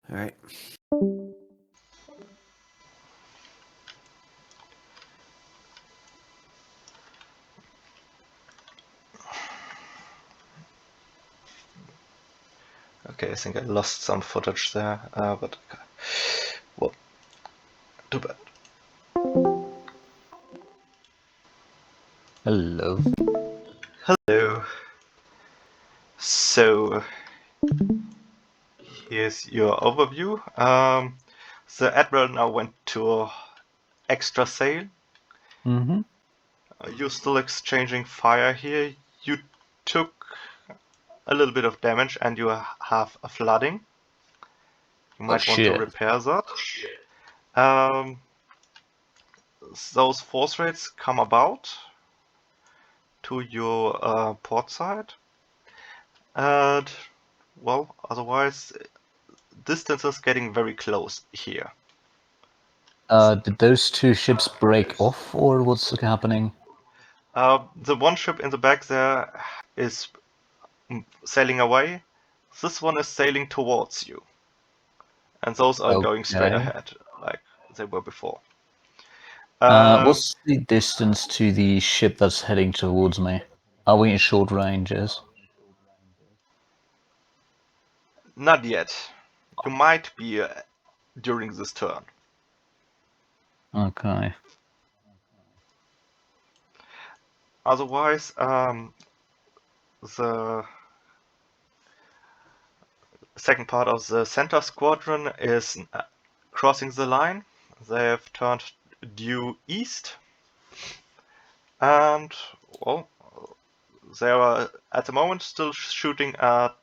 All right. Okay, I think I lost some footage there, but well, too bad. Hello. Hello. So here's your overview. The Admiral now went to extra sail. Mm-hmm. You're still exchanging fire here. You took a little bit of damage and you have a flooding. You might want to Shit. repair that. Um, those force rates come about to your port side. And, well, otherwise, distance is getting very close here. Did those two ships break off, or what's happening? The one ship in the back there is sailing away. This one is sailing towards you. And those are going straight Okay. ahead, like they were before. Um, What's the distance to the ship that's heading towards me? Are we in short ranges? Not yet. You might be during this turn. Okay. Otherwise, the second part of the center squadron is crossing the line. They have turned due east. And, well, they are at the moment still shooting at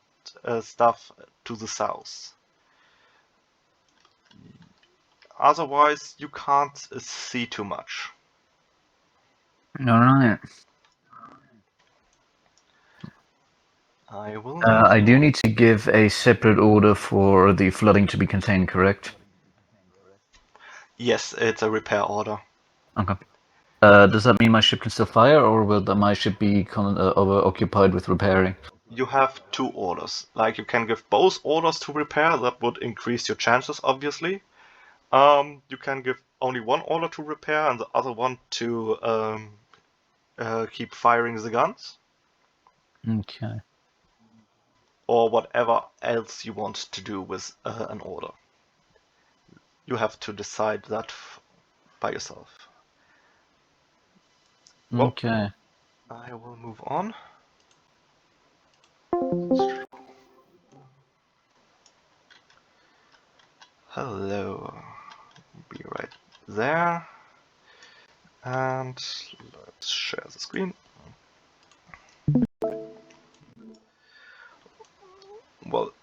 stuff to the south. Otherwise, you can't see too much. Alright. I will. I do need to give a separate order for the flooding to be contained, correct? Yes, it's a repair order. Okay. Does that mean my ship can still fire, or will my ship be occupied with repairing? You have two orders. Like, you can give both orders to repair, that would increase your chances, obviously. You can give only one order to repair and the other one to keep firing the guns, Okay. or whatever else you want to do with an order. You have to decide that by yourself. Well, Okay. I will move on. Hello. Be right there. And let's share the screen. Well,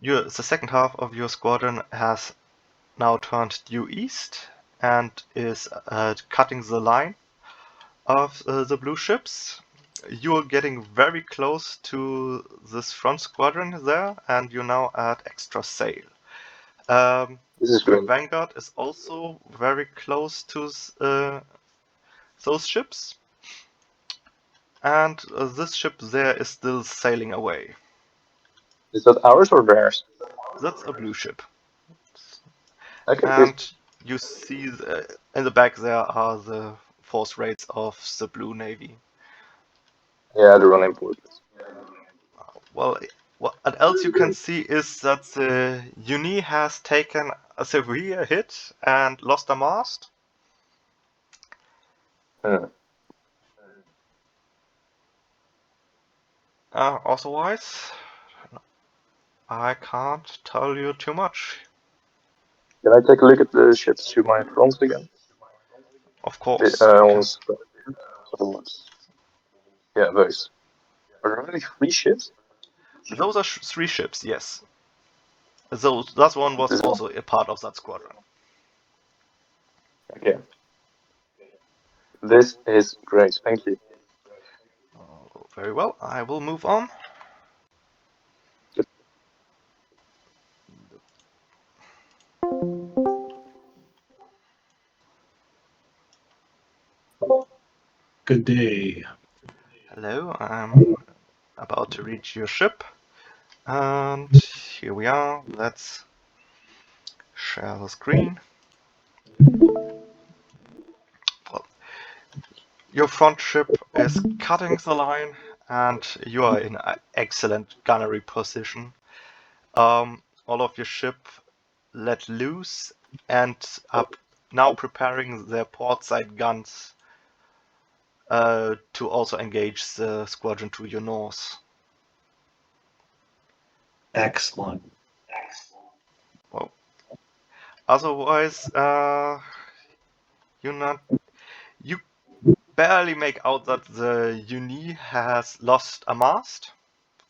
the second half of your squadron has now turned due east and is cutting the line of the blue ships. You are getting very close to this front squadron there, and you're now at extra sail. This is Your great. vanguard is also very close to those ships, and this ship there is still sailing away. Is that ours or theirs? That's a blue ship. Okay, good. And you see in the back there are the force rates of the Blue Navy. Yeah, the running portraits. Well, what else you can see is that the Uni has taken a severe hit and lost a mast. Hmm. Otherwise, I can't tell you too much. Can I take a look at the ships to my front again? Of course, you can. Yeah, those. Are there only 3 ships? Those are three ships, yes. That one was This one. also a part of that squadron. Okay. This is great. Thank you. Very well, I will move on. Good day. Hello, I'm about to reach your ship. And here we are. Let's share the screen. Well, your front ship is cutting the line, and you are in an excellent gunnery position. All of your ship let loose and are now preparing their port side guns to also engage the squadron to your north. Excellent. Well, otherwise, you barely make out that the Uni has lost a mast.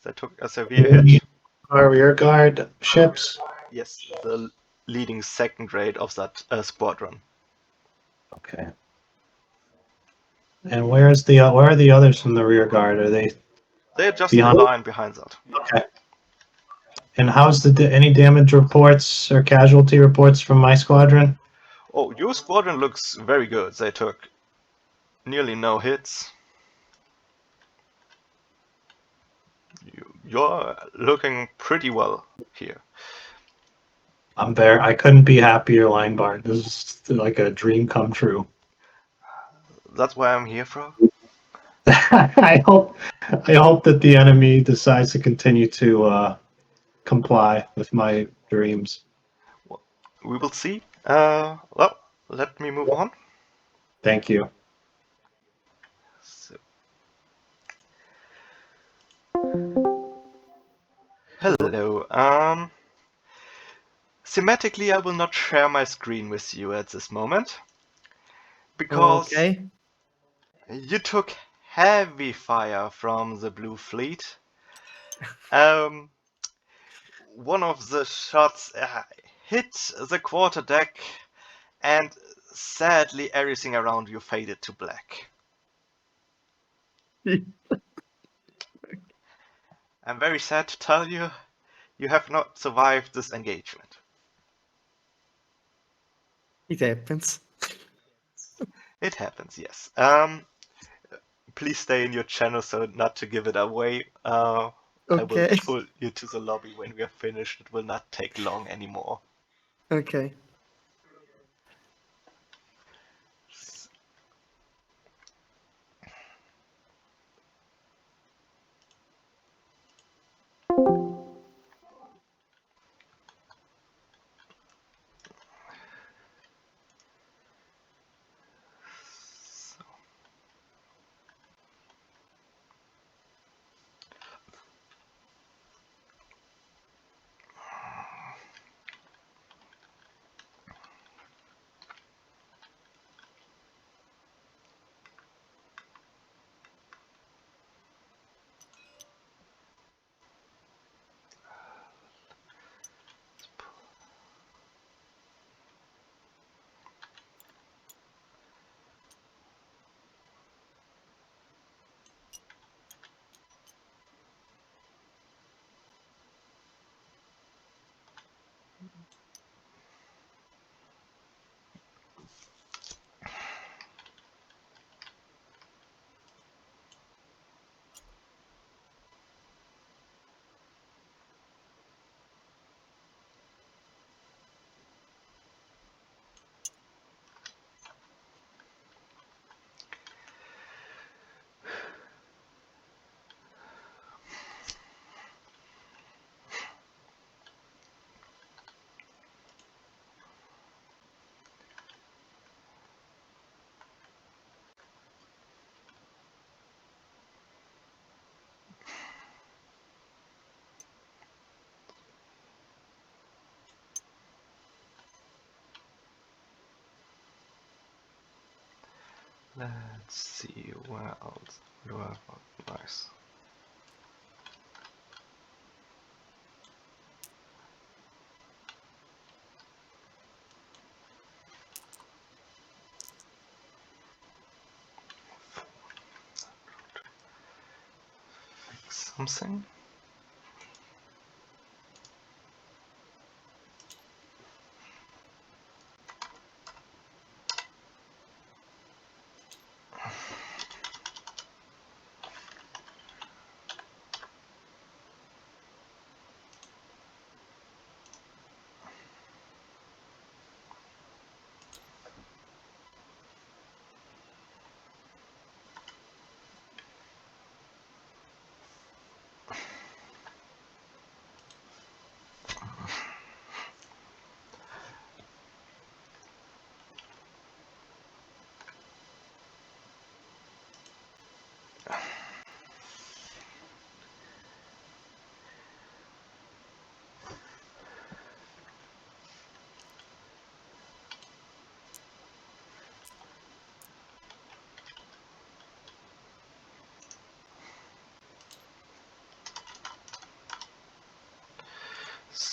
They took a severe hit. Our rear guard ships. Yes, the leading second grade of that squadron. Okay. And where are the others from the rear guard? Are they They're just Behind- in line behind that. okay? And how's any damage reports or casualty reports from my squadron? Oh, your squadron looks very good. They took nearly no hits. You're looking pretty well here. I'm there. I couldn't be happier, Linebart. This is like a dream come true. That's why I'm here for. I hope that the enemy decides to continue to comply with my dreams. We will see. Well, let me move on. Thank you. So. Hello. Thematically, I will not share my screen with you at this moment because Okay. you took heavy fire from the Blue Fleet. One of the shots hit the quarterdeck, and sadly, everything around you faded to black. I'm very sad to tell you, you have not survived this engagement. It happens. It happens, yes. Please stay in your channel so not to give it away. I will Okay. pull you to the lobby when we are finished. It will not take long anymore. Okay. Let's see where else do I have. Nice. Fix something.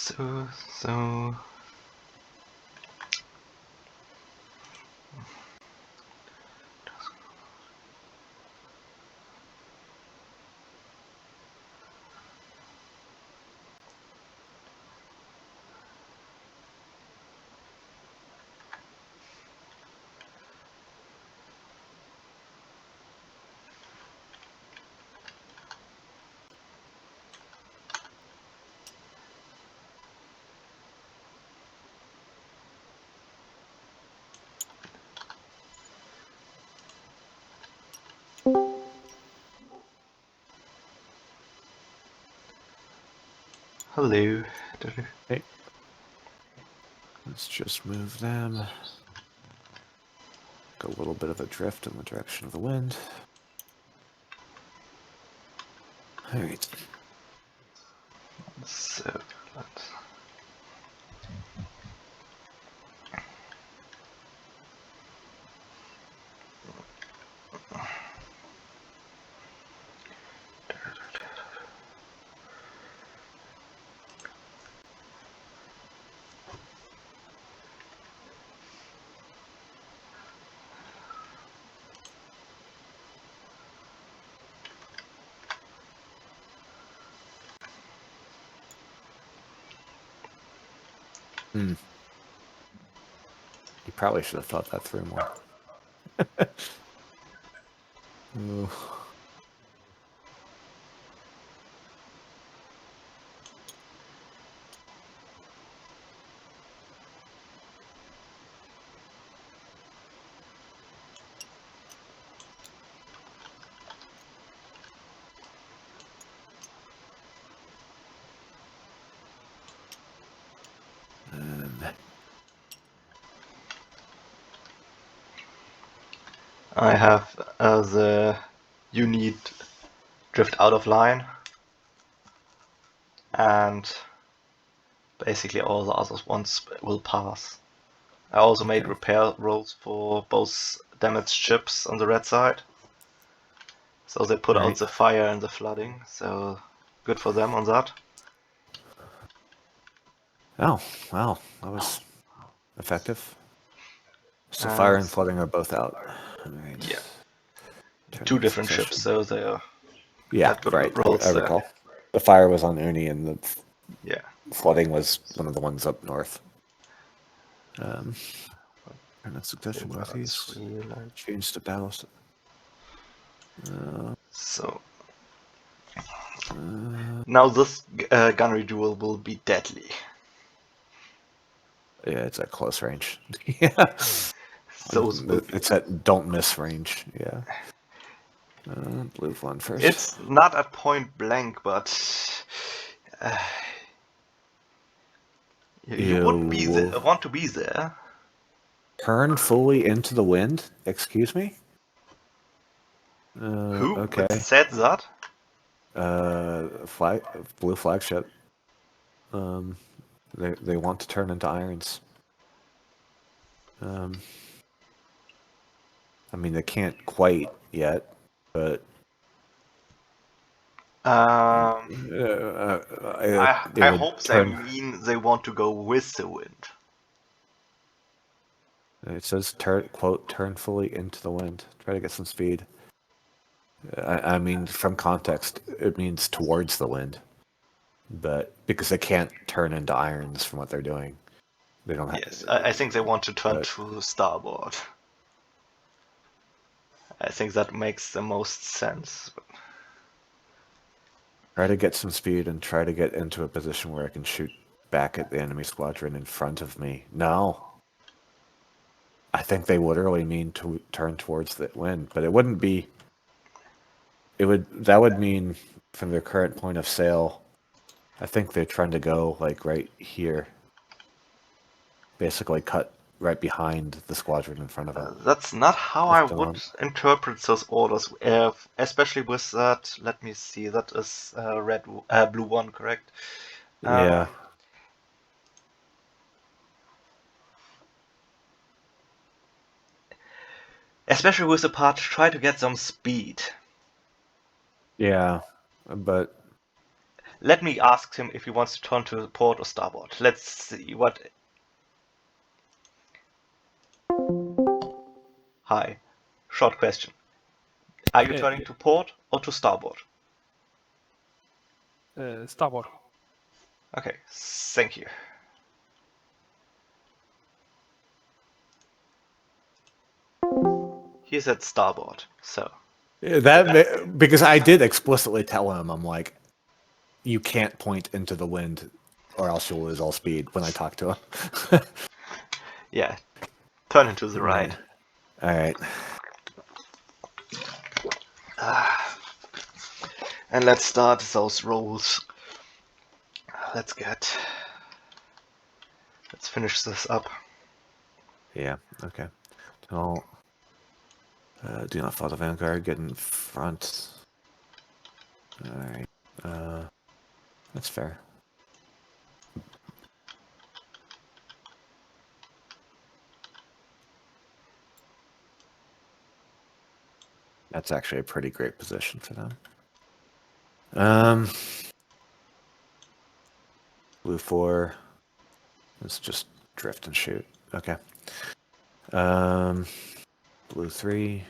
So. Hello. Let's just move them. Go a little bit of a drift in the direction of the wind. Alright. So let's. You probably should have thought that through more. Ooh. I have the unit drift out of line, and basically all the other ones will pass. I also made Okay. repair rolls for both damaged ships on the red side, so they put out Alright. the fire and the flooding, so good for them on that. Oh, wow. That was effective. So And fire and flooding are both out. Alright. yeah, Turn two on different succession. ships, so they are Yeah, had good right. rolls I there. recall. The fire was on Uni and the Yeah. flooding was one of the ones up north. Turn on succession northeast. Change to battle. So now this gunnery duel will be deadly. Yeah, it's at close range. Yeah. Those will be. It's at don't miss range. Yeah. Blue one first. It's not at point blank, but you would be there, want to be there. Turn fully into the wind. Excuse me. Who Okay. said that? Blue flagship. They want to turn into irons. I mean, they can't quite yet, but I they would hope turn. they mean they want to go with the wind. It says quote turn fully into the wind. Try to get some speed. I mean, from context, it means towards the wind, but because they can't turn into irons from what they're doing, they don't have. Yes, I think they want to turn but- to starboard. I think that makes the most sense. Try to get some speed and try to get into a position where I can shoot back at the enemy squadron in front of me. No. I think they literally mean to turn towards the wind, but it wouldn't be. That would mean from their current point of sail, I think they're trying to go like right here. Basically cut right behind the squadron in front of it. That's not how Just I don't would want- interpret those orders, especially with that. Let me see, that is blue one, correct? Yeah. Especially with the part, try to get some speed. Yeah, but Let me ask him if he wants to turn to port or starboard. Let's see what. Hi. Short question. Are you turning to port or to starboard? Starboard. Okay, thank you. He said starboard, so. That because I did explicitly tell him, I'm like, you can't point into the wind, or else you'll lose all speed. When I talk to him. Yeah, turn into the right. All right. And let's start those rolls. Let's finish this up. Yeah. Okay. So, do not follow the vanguard. Get in front. All right. That's fair. That's actually a pretty great position for them. Blue 4. Let's just drift and shoot. Okay. Blue 3.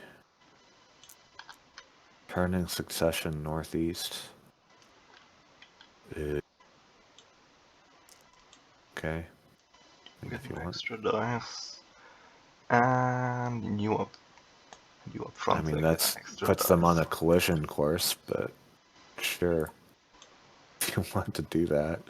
Turning succession northeast. Okay. Get If you an want. extra dice. And you up front. I mean, they that's get extra puts them on a dice. collision course, but sure. If you want to do that.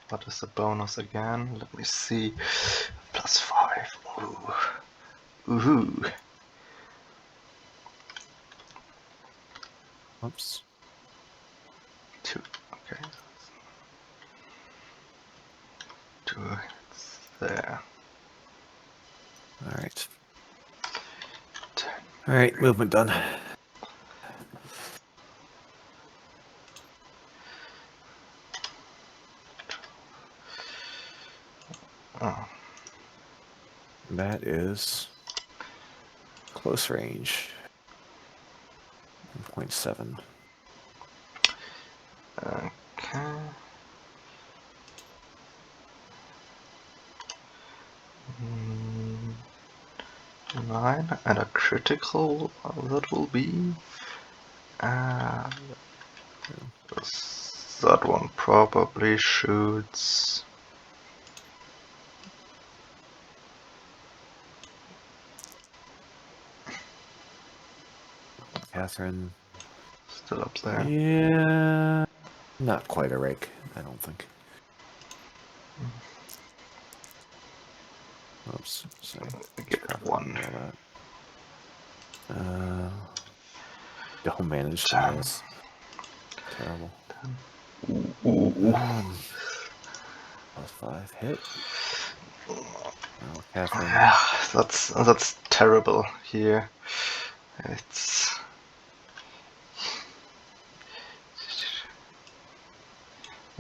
What is the bonus again? Let me see. +5. Ooh. Ooh. Oops. 2. Okay. 2 hits there. All right. 10. All right. Movement done. Oh. That is close range. 1.7. Okay. Mm, 9 and a critical. That will be. And that one probably shoots. Catherine. Still up there. Yeah. Not quite a rake, I don't think. Oops. Sorry. Get Probably 1. all that. Don't manage to 10. miss. Terrible. Ooh. +5 hit. Oh, Catherine. Yeah, that's terrible here. It's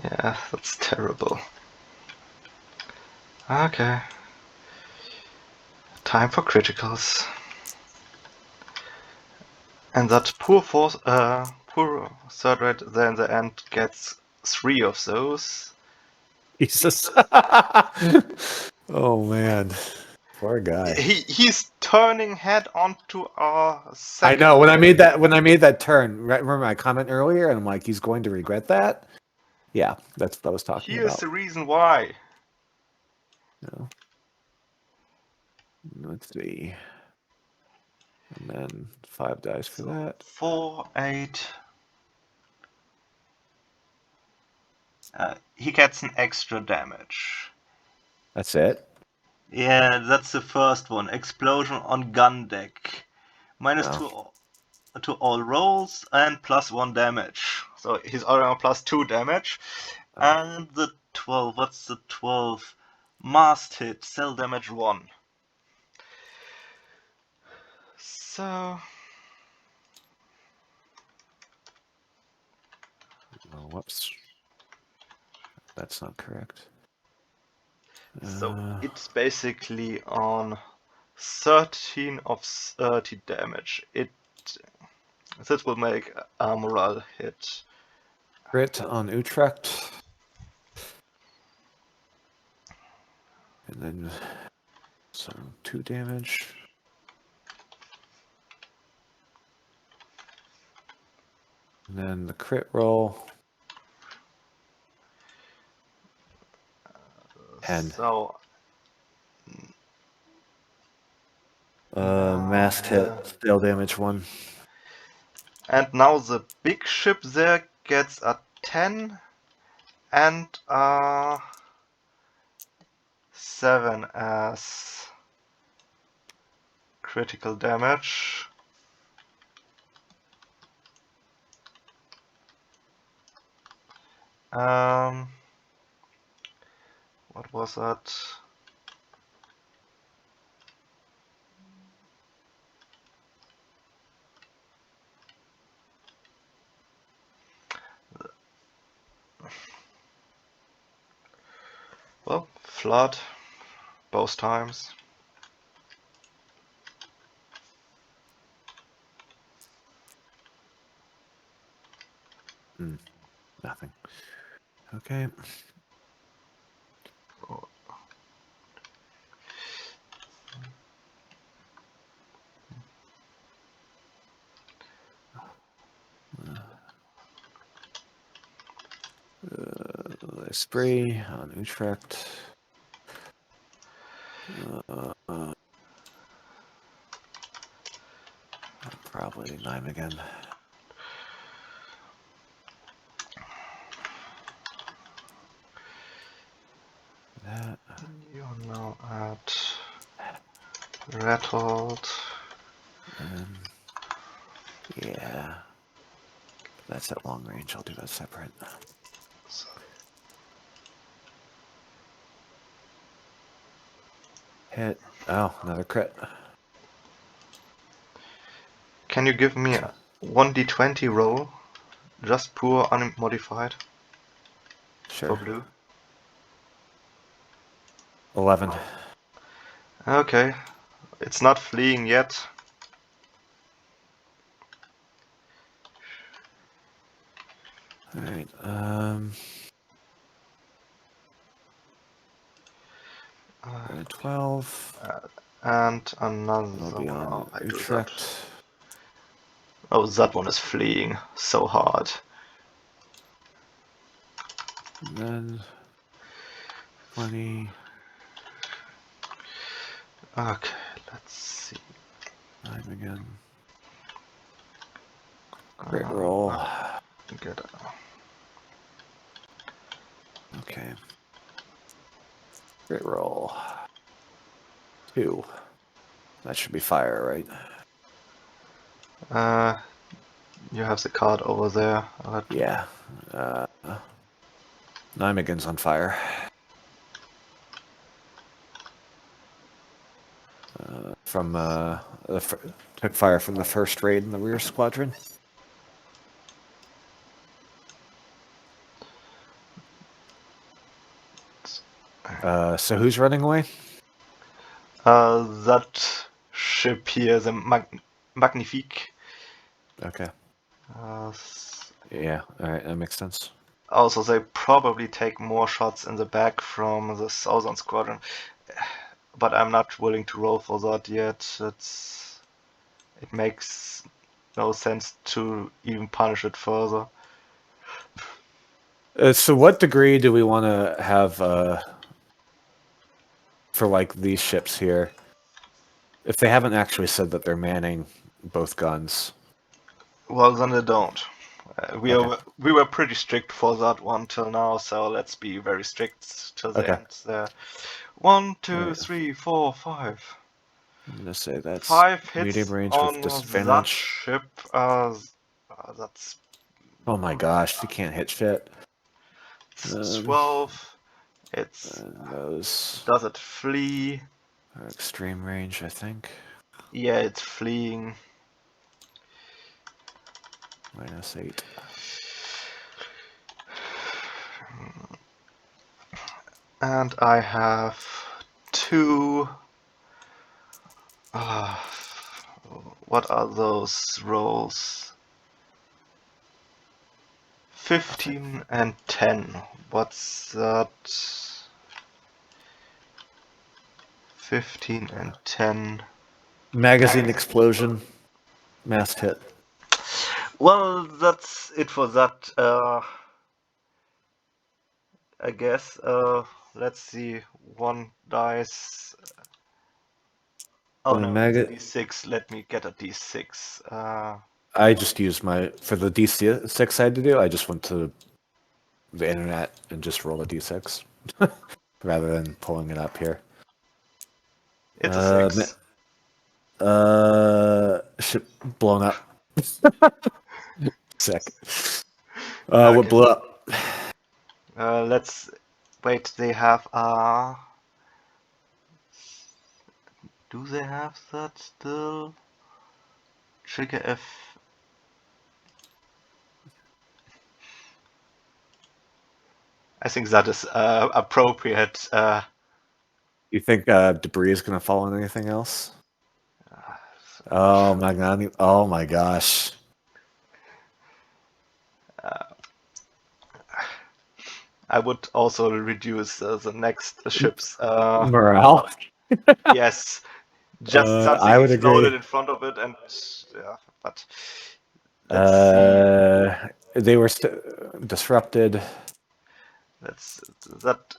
yeah, that's terrible. Okay. Time for criticals. And that poor third red there in the end gets 3 of those. Jesus. Oh man. Poor guy. He's turning head onto our I second. know when I made that turn. Remember my comment earlier, and I'm like, he's going to regret that. Yeah, that's what I was talking Here's about. the reason why. No. Let's see. And then 5 dice for that. 4, 8. He gets an extra damage. That's it. Yeah, that's the first one. Explosion on gun deck. -2 to all rolls and +1 damage. So he's already on +2 damage. Oh. And the 12, what's the 12? Mast hit, cell damage 1. So Oh, whoops. That's not correct. So it's basically on 13 of 30 damage. This will make a morale hit. Crit on Utrecht. And then some 2 damage. And then the crit roll. 10. So Masked hit, still damage 1. and now the big ship there gets a 10 and a 7 as critical damage. What was that? Well, flood, both times. Nothing. Okay. Spray on Utrecht. Probably Nijmegen. That. You're now at rattled. Yeah. That's at long range. I'll do that separate. So, Hit. Oh, another crit. can you give me a 1d20 roll? Just pure unmodified for Sure. blue. 11. Okay, it's not fleeing yet. Alright, 12. And another I'll be one. on I do that. Utrecht. Oh, that one is fleeing so hard. And then 20. Okay, let's see. Nijmegen. Crit roll. Get it. Okay. Crit roll. 2. That should be fire, right? You have the card over there. Yeah. Nijmegen's on fire. Took fire from the first raid in the rear squadron. So who's running away? That ship here, the Magnifique. Okay. Uh, Yeah. All right. That makes sense. Also, they probably take more shots in the back from the Southern Squadron, but I'm not willing to roll for that yet. It makes no sense to even punish it further. So what degree do we want to have for like these ships here? If they haven't actually said that they're manning both guns. Well, then they don't. We Okay. were pretty strict for that one till now, so let's be very strict till the Okay. end there. 1, 2, Alright. 3, 4, 5. I'm gonna say that's 5 hits medium range on with that disadvantage. ship. That's Oh my gosh, you can't hit shit. 12. It's And those does it flee? are extreme range, I think. Yeah, it's fleeing. -8. And I have 2. What are those rolls? 15 and 10. What's that? 15 and 10. Magazine explosion. Mass hit. Well, that's it for that. I guess. Let's see. 1 dice. Oh no, it's a d6. Let me get a d6. I just used for the D6 I had to do, I just went to the internet and just rolled a D6 rather than pulling it up here. It's a 6. Ship blown up. Sick. What Okay. blew up? Let's wait. They have do they have that still? Trigger F. I think that is appropriate. You think debris is gonna fall on anything else? Oh my god! Oh my gosh! I would also reduce the next ship's Morale. yes, just something I would exploded agree. in front of it, and yeah, but let's see. They were disrupted. That's that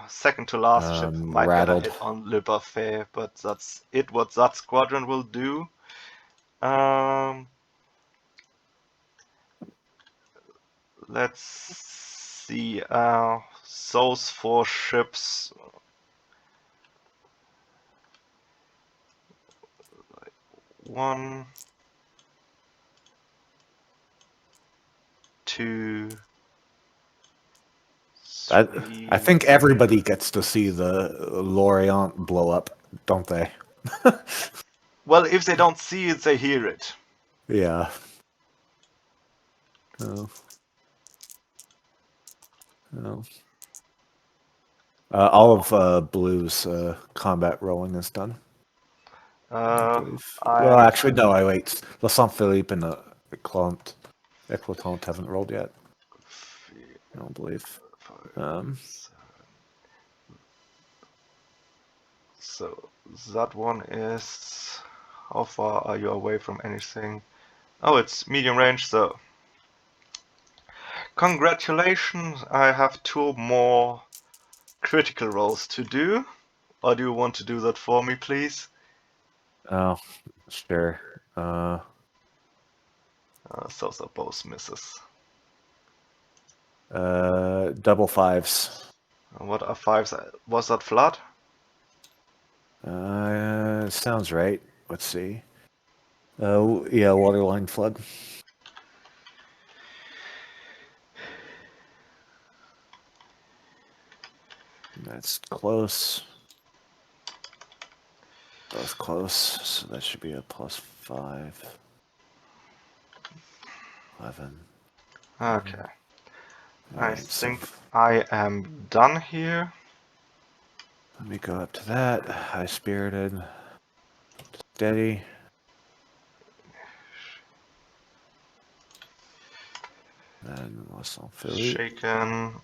second to last ship might Rattled. get a hit on Le Buffet, but that's it. What that squadron will do. Let's see. Those 4 ships. One, 2, I 3. think everybody gets to see the Lorient blow up, don't they? Well, if they don't see it, they hear it. Yeah. Oh. Oh. All of Blue's combat rolling is done. I believe. Well, actually, no. I wait. La Saint Philippe and the Eclatant haven't rolled yet. I don't believe. So that one is. How far are you away from anything? Oh, it's medium range, so. Congratulations, I have 2 more critical rolls to do. Or do you want to do that for me, please? Oh, sure. Those are both misses. Double 5s. What are 5s? Was that flood? Sounds right. Let's see. Yeah, waterline flood. That's close. Both close, so that should be a +5. 11. Okay. I Alright, so think I am done here. let me go up to that. High spirited. Steady. And Laissons Philippe. Shaken.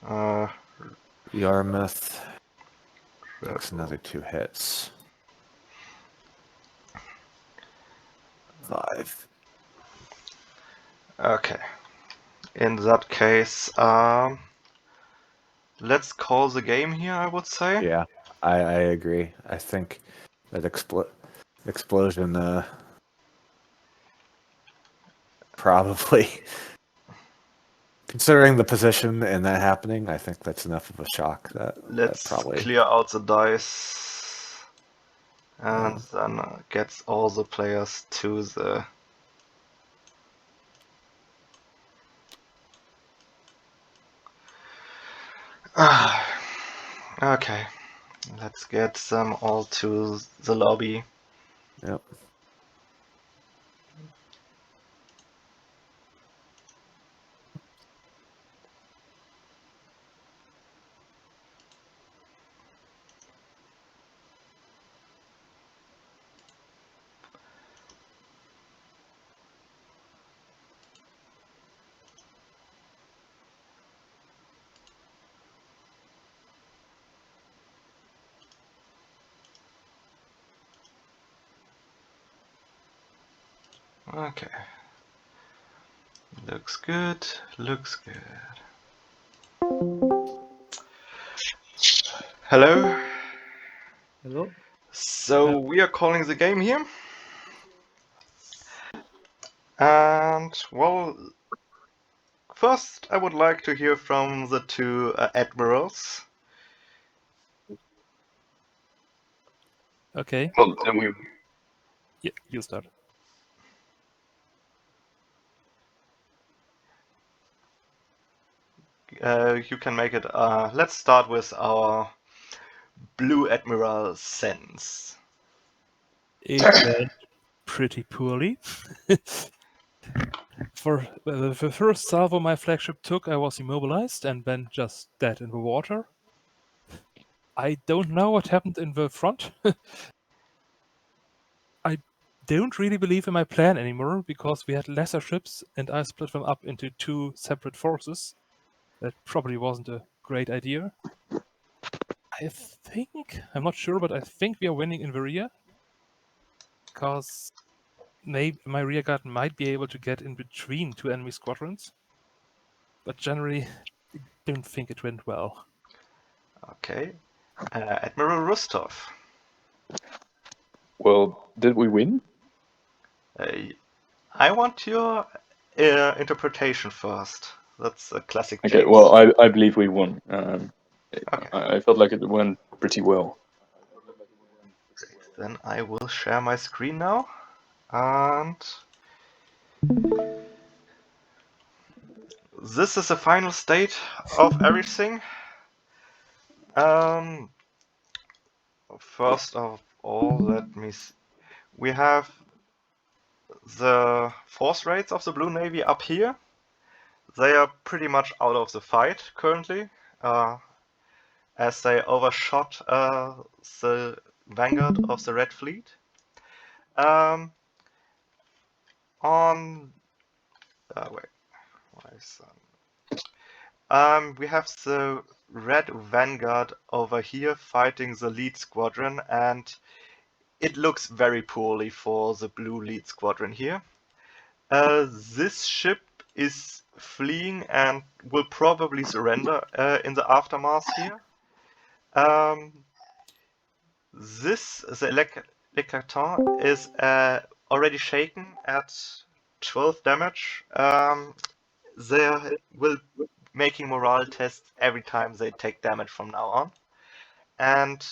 Yarmouth. Takes another 2 hits. 5. Okay. In that case, let's call the game here, I would say. Yeah, I agree. I think that explosion probably, considering the position and that happening, I think that's enough of a shock that Let's probably clear out the dice and then get all the players to the okay, let's get them all to the lobby. Yep. Okay. Looks good, looks good. Hello. Hello? So we are calling the game here. And, well, first I would like to hear from the two admirals. Okay, Well, then we. yeah, you start. You can make it. Let's start with our Blue Admiral Sense. It went pretty poorly. For the first salvo my flagship took, I was immobilized and then just dead in the water. I don't know what happened in the front. I don't really believe in my plan anymore because we had lesser ships and I split them up into two separate forces. That probably wasn't a great idea. I think, I'm not sure, but I think we are winning in the rear. Because maybe my rearguard might be able to get in between two enemy squadrons. But generally, I don't think it went well. Okay. Admiral Rustov. Well, did we win? I want your interpretation first. That's a classic. Okay, James. well, I believe we won. Okay. I felt like it went pretty well. Then I will share my screen now. And this is the final state of everything. First of all, let me see. We have the force rates of the Blue Navy up here. They are pretty much out of the fight currently, as they overshot the vanguard of the Red Fleet. On wait, why is we have the Red Vanguard over here fighting the lead squadron, and it looks very poorly for the Blue lead squadron here. This ship is fleeing and will probably surrender in the aftermath here. The Le Carton is already shaken at 12 damage. They will making morale tests every time they take damage from now on. And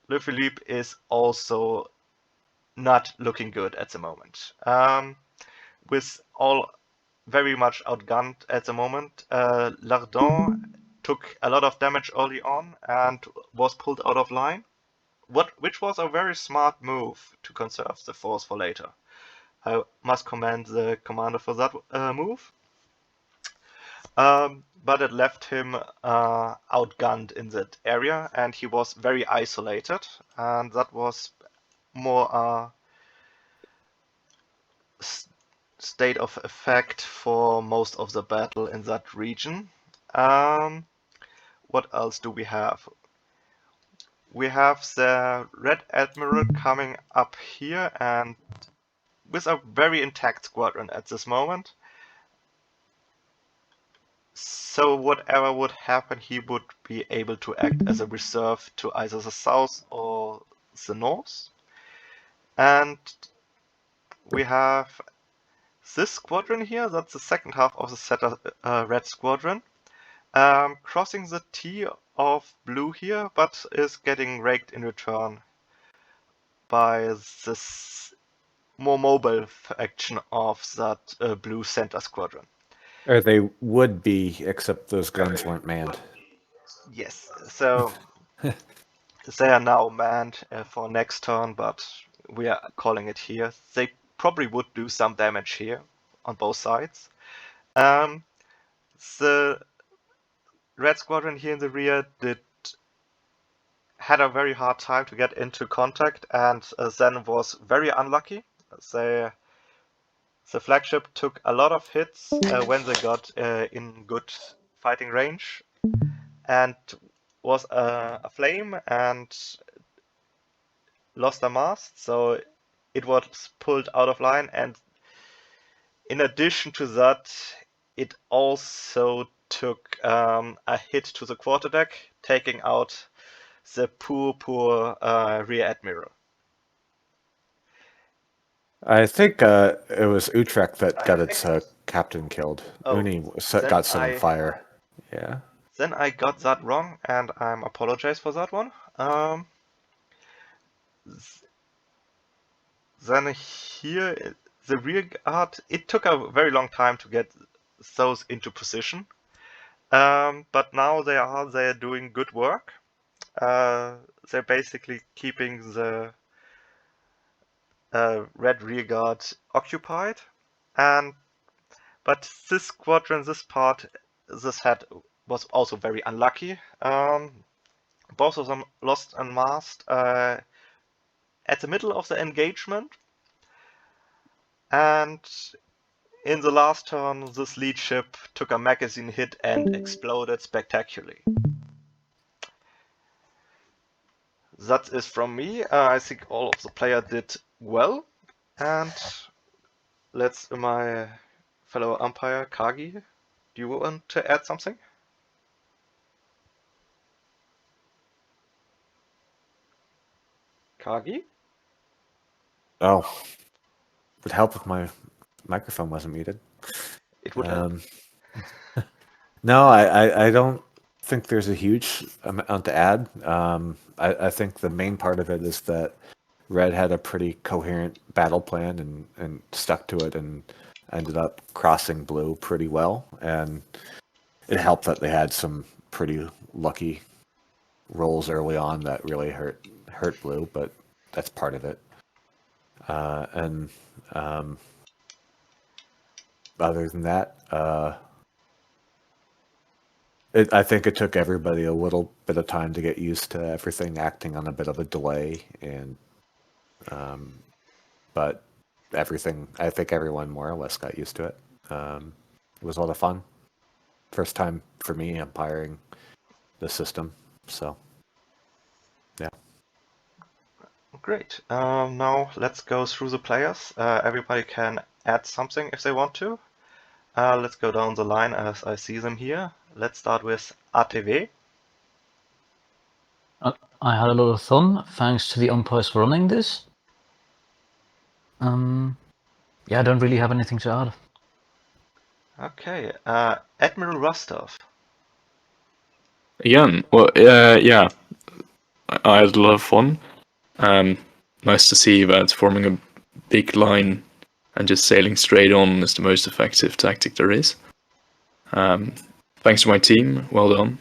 Le Philippe is also not looking good at the moment. With all very much outgunned at the moment, Lardon took a lot of damage early on and was pulled out of line, which was a very smart move to conserve the force for later. I must commend the commander for that move. But it left him outgunned in that area, and he was very isolated, and that was more a state of effect for most of the battle in that region. What else do we have? We have the Red Admiral coming up here and with a very intact squadron at this moment. So whatever would happen, he would be able to act as a reserve to either the south or the north. And we have this squadron here, that's the second half of the Zeta Red Squadron, crossing the T of Blue here, but is getting raked in return by this more mobile faction of that Blue Center Squadron. Or they would be, except those guns weren't manned. Yes, so they are now manned for next turn, but we are calling it here. They probably would do some damage here on both sides. The Red Squadron here in the rear had a very hard time to get into contact, and then was very unlucky. The flagship took a lot of hits when they got in good fighting range, and was aflame and lost a mast, so it was pulled out of line, and in addition to that, it also took a hit to the quarterdeck, taking out the poor rear admiral. I think it was Utrecht that got its captain killed. Oh, Uni then got set on I- fire. Yeah. Then I got that wrong, and I apologize for that one. Then here, the rear guard, it took a very long time to get those into position. But now they're doing good work. They're basically keeping the red rear guard occupied. But this squadron, this head was also very unlucky. Both of them lost en mast at the middle of the engagement. And in the last turn, this lead ship took a magazine hit and exploded spectacularly. That is from me. I think all of the players did well. And let's my fellow umpire, Kagi, do you want to add something? Kagi? Oh, would help if my microphone wasn't muted. It would help. No, I don't think there's a huge amount to add. I think the main part of it is that Red had a pretty coherent battle plan and stuck to it and ended up crossing Blue pretty well. And it helped that they had some pretty lucky rolls early on that really hurt Blue, but that's part of it. Other than that, I think it took everybody a little bit of time to get used to everything acting on a bit of a delay, and but I think everyone more or less got used to it. It was a lot of fun. First time for me umpiring the system, so yeah. Great. Now let's go through the players. Everybody can add something if they want to. Let's go down the line as I see them here. Let's start with ATV. I had a lot of fun thanks to the umpires for running this. Yeah, I don't really have anything to add. Okay. Admiral Rostov. Again, well, yeah, I had a lot of fun. Nice to see that forming a big line and just sailing straight on is the most effective tactic there is. Thanks to my team, well done.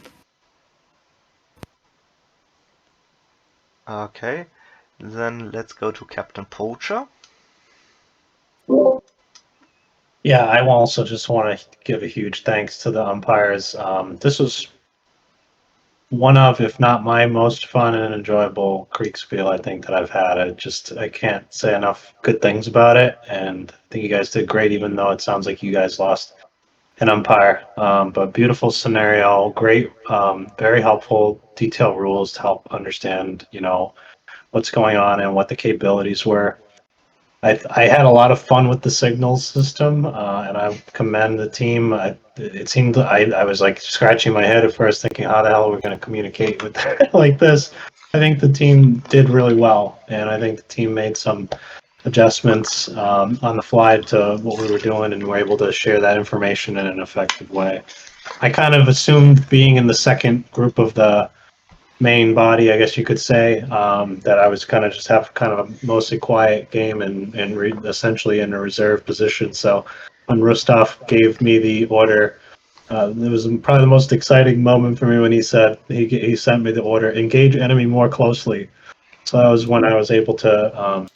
Okay. Then let's go to Captain Poacher. Yeah, I also just want to give a huge thanks to the umpires. This was one of, if not my most fun and enjoyable Kriegspiel I think that I've had. I can't say enough good things about it, and I think you guys did great, even though it sounds like you guys lost an umpire. But beautiful scenario, great, very helpful, detailed rules to help understand, what's going on and what the capabilities were. I had a lot of fun with the signals system, and I commend the team. It seemed I was like scratching my head at first, thinking, how the hell are we going to communicate with like this? I think the team did really well, and I think the team made some adjustments on the fly to what we were doing, and were able to share that information in an effective way. I kind of assumed, being in the second group of the main body, I guess you could say, that I was kind of just have kind of a mostly quiet game and essentially in a reserve position. So when Rostov gave me the order, it was probably the most exciting moment for me when he said he sent me the order, engage enemy more closely. So that was when I was able to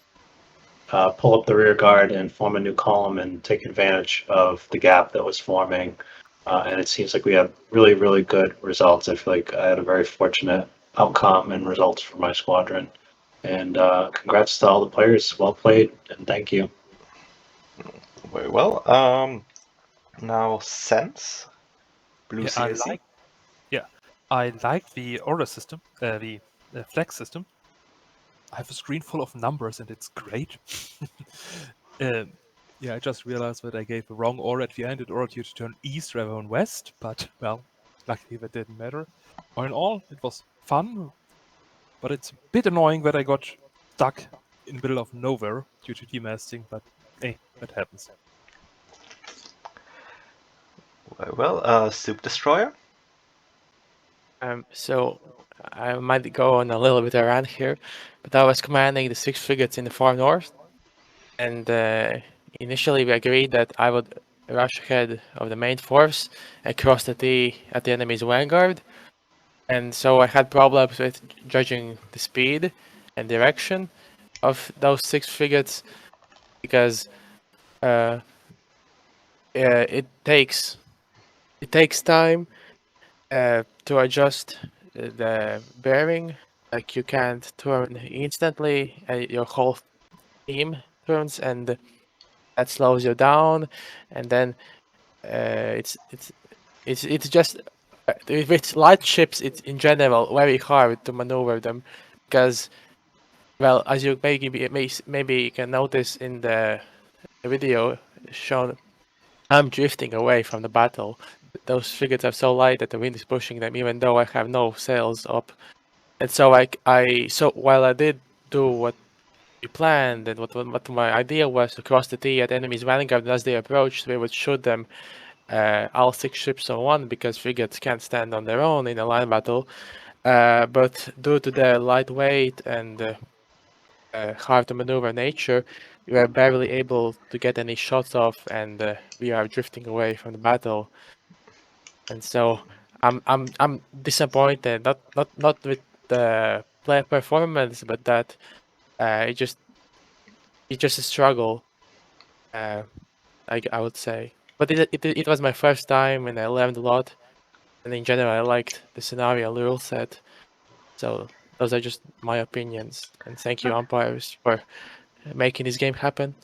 pull up the rear guard and form a new column and take advantage of the gap that was forming. And it seems like we had really, really good results. I feel like I had a very fortunate outcome and results for my squadron. And congrats to all the players. Well played, and thank you. Very well. Now Sense. Blue CSC. I like the order system, the flag system. I have a screen full of numbers and it's great. Yeah, I just realized that I gave the wrong order at the end. It ordered you to turn east rather than west, but, well, luckily that didn't matter. All in all, it was fun, but it's a bit annoying that I got stuck in the middle of nowhere due to demasting, but hey, that happens. Very well, Soup Destroyer. So I might go on a little bit around here, but I was commanding the 6 frigates in the far north, and initially we agreed that I would rush ahead of the main force and cross the T at the enemy's vanguard. And so I had problems with judging the speed and direction of those 6 frigates because it takes time to adjust the bearing. Like you can't turn instantly, your whole team turns, and that slows you down. And then it's just with light ships, it's in general very hard to maneuver them because, well, as you maybe you can notice in the video shown, I'm drifting away from the battle. Those frigates are so light that the wind is pushing them, even though I have no sails up. And so so while I did do what we planned and what my idea was to cross the T at enemy's vanguard, and as they approached, we would shoot them all 6 ships on one because frigates can't stand on their own in a line battle. But due to their lightweight and hard to maneuver nature, we were barely able to get any shots off, and we are drifting away from the battle. And so I'm disappointed, not with the play performance, but that it's just a struggle. I would say, but it was my first time, and I learned a lot. And in general, I liked the scenario rule set. So those are just my opinions. And thank you, umpires, for making this game happen.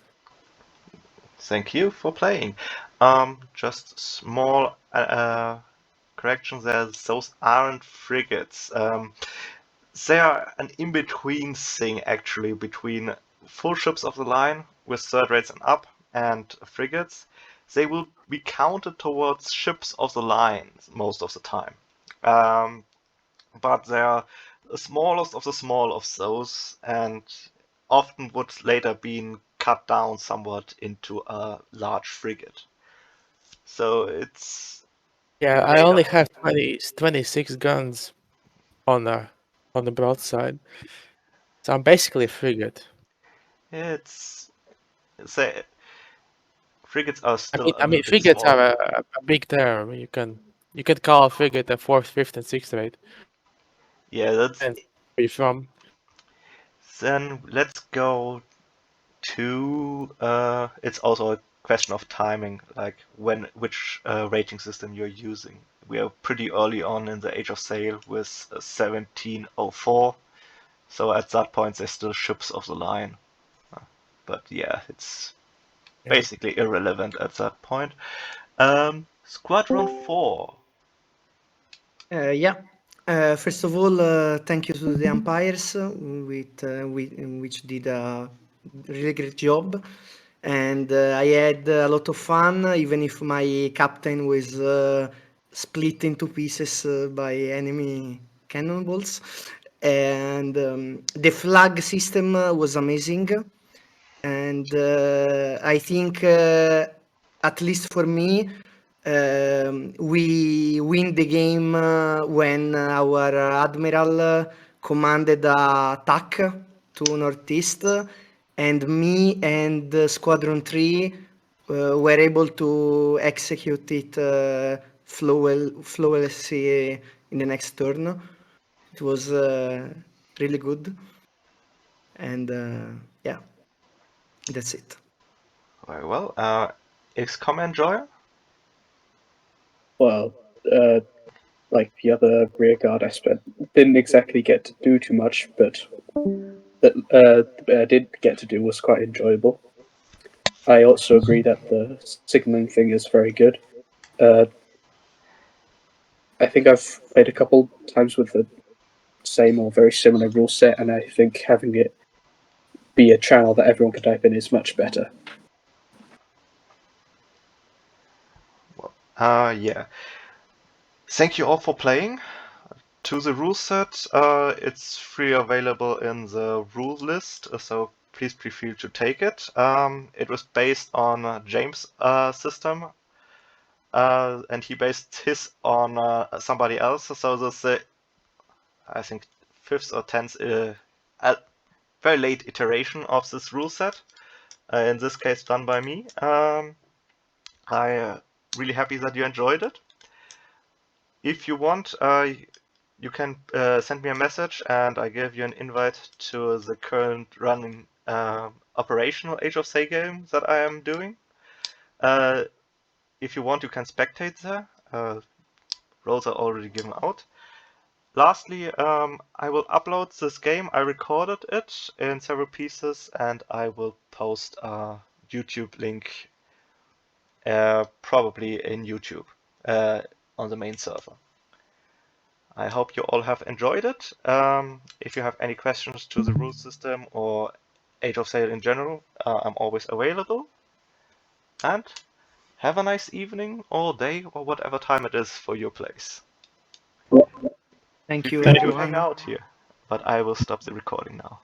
Thank you for playing. Just small corrections there. Those aren't frigates. They are an in-between thing, actually, between full ships of the line with third rates and up and frigates. They will be counted towards ships of the line most of the time. But they are the smallest of the small of those, and often would later be cut down somewhat into a large frigate. So it's Yeah, I only have 26 guns on the broadside, so I'm basically a frigate. say frigates are still. I mean, frigates are a big term. You can call a frigate a 4th, 5th, and 6th rate. Yeah, that's. And where you from? Then let's go to. It's also a question of timing, like which rating system you're using. We are pretty early on in the Age of Sail with 1704, so at that point they're still ships of the line. But yeah, it's basically irrelevant at that point. Squadron 4. Yeah. First of all, thank you to the umpires, which did a really great job, and I had a lot of fun, even if my captain was split into pieces by enemy cannonballs. And the flag system was amazing, and I think, at least for me, we win the game when our admiral commanded a attack to northeast, and me and Squadron 3 were able to execute it flawlessly in the next turn. It was really good, and yeah, that's it. Very well. XCOM Enjoyer? Well, like the other rearguard, I didn't exactly get to do too much, but that I did get to do was quite enjoyable. I also agree that the signaling thing is very good. I think I've played a couple times with the same or very similar rule set, and I think having it be a channel that everyone can type in is much better. Yeah. Thank you all for playing. To the rule set, it's free available in the rule list, so please feel to take it. It was based on James' system, and he based his on somebody else. So this, I think, 5th or 10th, very late iteration of this rule set. In this case, done by me. I'm really happy that you enjoyed it. If you want, you can send me a message and I give you an invite to the current running operational Age of Say game that I am doing. If you want, you can spectate there. Roles are already given out. Lastly, I will upload this game. I recorded it in several pieces and I will post a YouTube link, probably in YouTube, on the main server. I hope you all have enjoyed it. If you have any questions to the rule system or Age of Sail in general, I'm always available. And have a nice evening or day or whatever time it is for your place. Thank Feel you, free to everyone. hang out here, but I will stop the recording now.